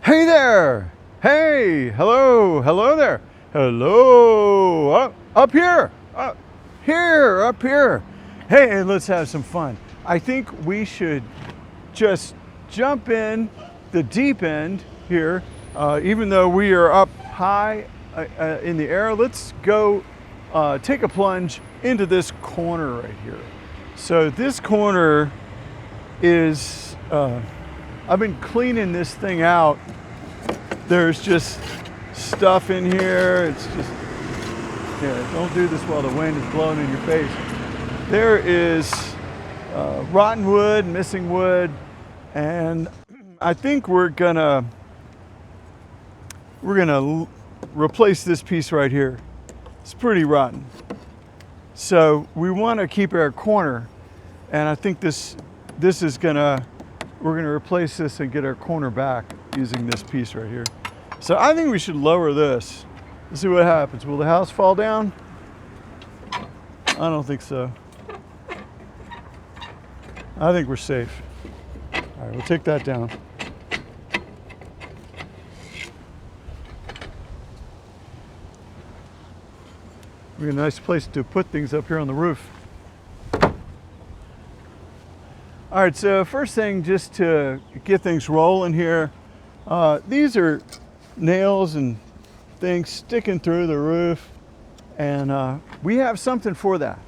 Hey there! Hey! Hello there! Hello! Up here! Up here! Hey, let's have some fun. I think we should just jump in the deep end here. Even though we are up high in the air, let's go take a plunge into this corner right here. So this corner is, I've been cleaning this thing out. There's just stuff in here. It's just, yeah, don't do this while the wind is blowing in your face. There is rotten wood, missing wood, and I think we're gonna replace this piece right here. It's pretty rotten. So we want to keep our corner, and I think we're gonna replace this and get our corner back using this piece right here. So I think we should lower this. Let's see what happens. Will the house fall down? I don't think so. I think we're safe. All right, we'll take that down. We got a nice place to put things up here on the roof. All right, so first thing, just to get things rolling here, these are nails and things sticking through the roof, and we have something for that.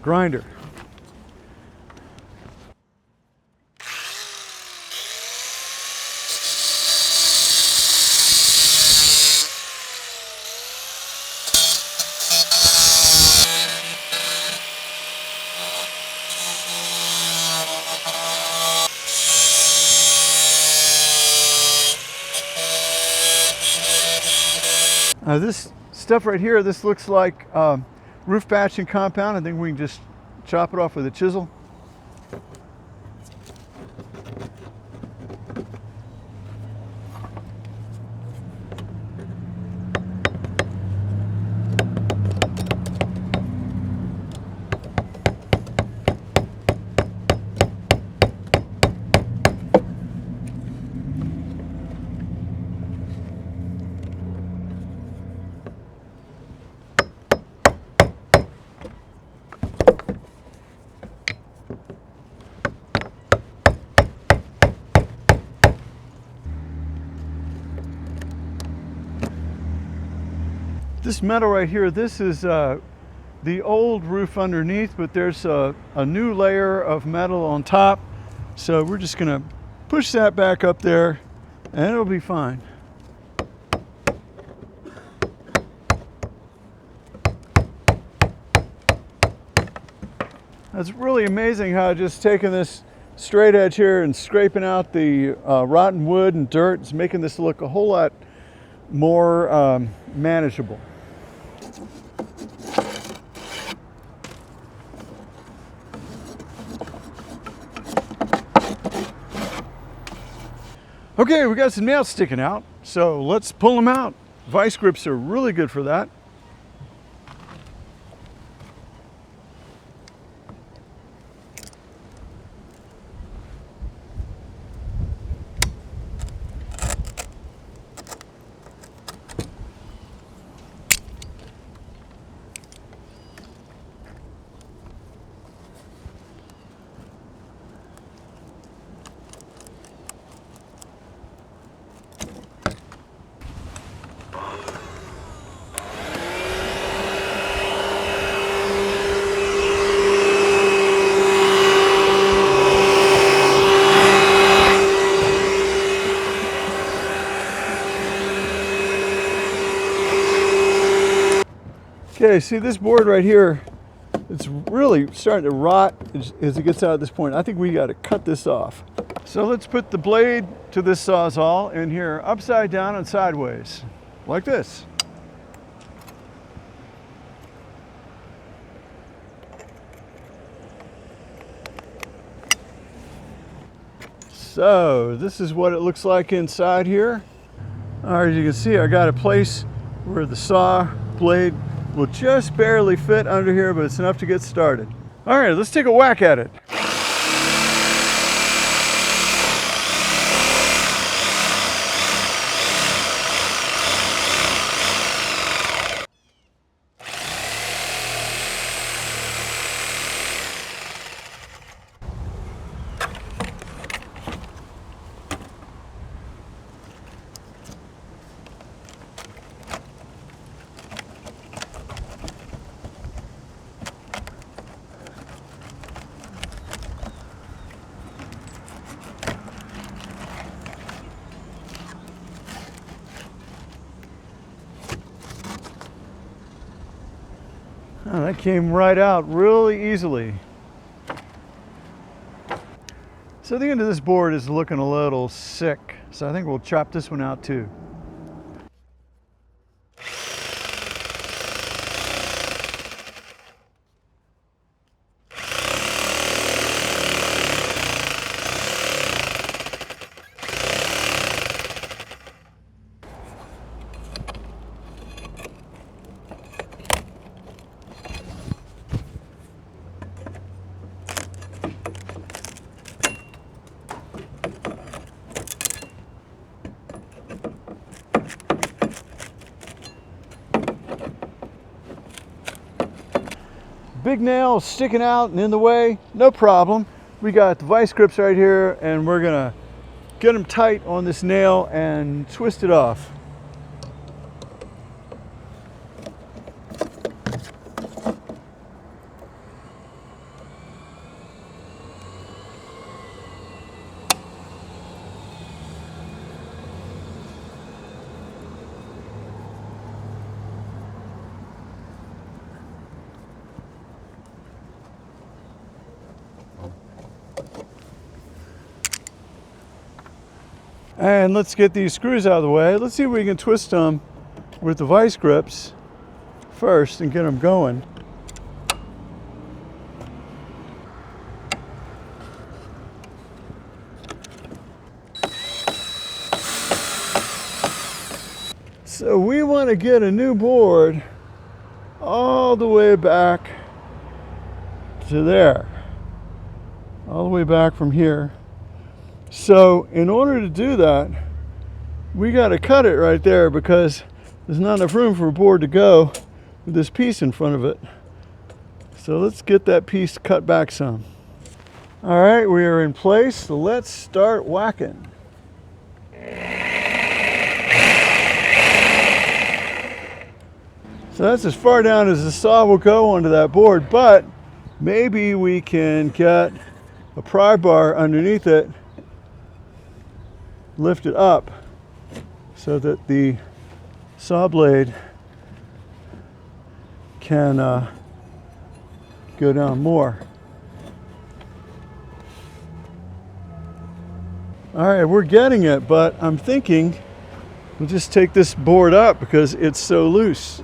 Grinder. This stuff right here, this looks like roof patching compound. I think we can just chop it off with a chisel. This metal right here, this is the old roof underneath, but there's a new layer of metal on top. So we're just gonna push that back up there and it'll be fine. It's really amazing how just taking this straight edge here and scraping out the rotten wood and dirt is making this look a whole lot more manageable. Okay, we got some nails sticking out, so let's pull them out. Vice grips are really good for that. Okay, see this board right here, it's really starting to rot as it gets out at this point. I think we got to cut this off. So let's put the blade to this Sawzall in here upside down and sideways, like this. So this is what it looks like inside here. All right, as you can see, I got a place where the saw blade will just barely fit under here, but it's enough to get started. All right, let's take a whack at it. Oh, that came right out really easily. So the end of this board is looking a little sick, so I think we'll chop this one out too. Big nail sticking out and in the way, no problem. We got the vice grips right here and we're gonna get them tight on this nail and twist it off. And let's get these screws out of the way. Let's see if we can twist them with the vice grips first and get them going. So we want to get a new board all the way back to there, all the way back from here. So in order to do that, we got to cut it right there because there's not enough room for a board to go with this piece in front of it. So let's get that piece cut back some. All right, we are in place, so let's start whacking. So that's as far down as the saw will go onto that board, but maybe we can get a pry bar underneath it, lift it up so that the saw blade can go down more. All right, we're getting it, but I'm thinking we'll just take this board up because it's so loose.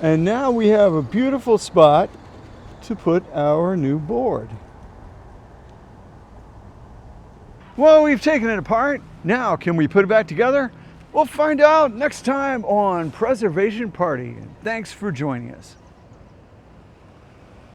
And now we have a beautiful spot to put our new board. Well, we've taken it apart. Now, can we put it back together? We'll find out next time on Preservation Party. Thanks for joining us.